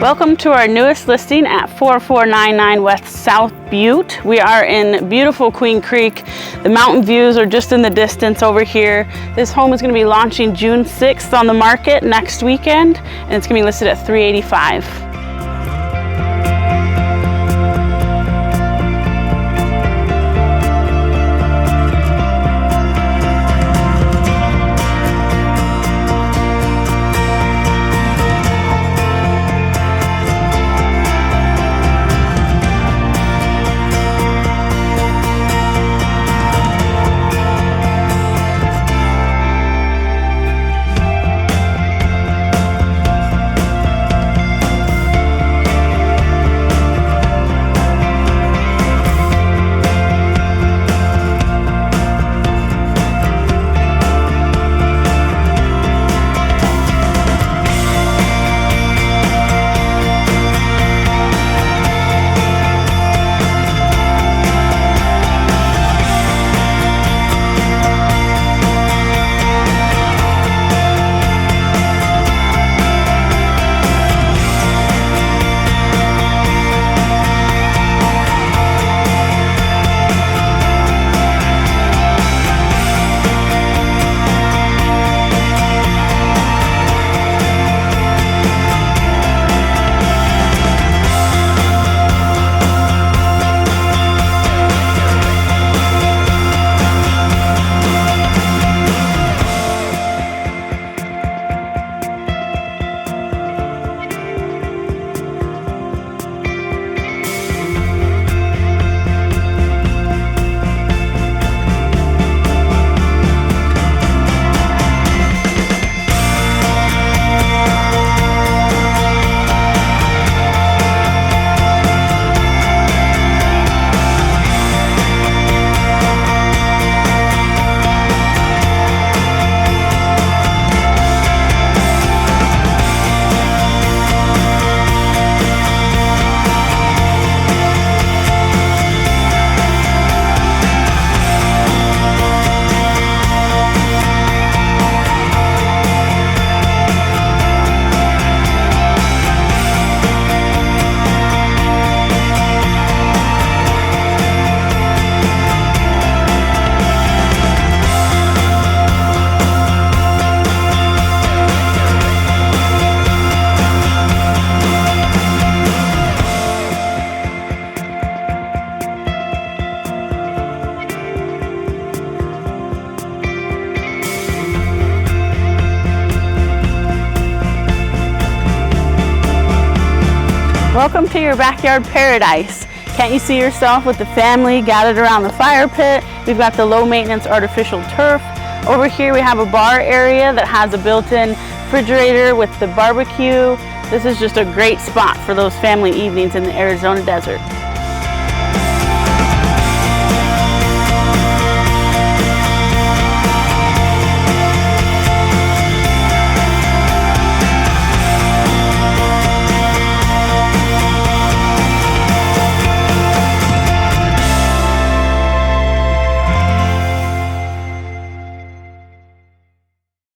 Welcome to our newest listing at 4499 West South Butte. We are in beautiful Queen Creek. The mountain views are just in the distance over here. This home is going to be launching June 6th on the market next weekend, and it's going to be listed at $385,000. Welcome to your backyard paradise. Can't you see yourself with the family gathered around the fire pit? We've got the low maintenance artificial turf. Over here we have a bar area that has a built-in refrigerator with the barbecue. This is just a great spot for those family evenings in the Arizona desert.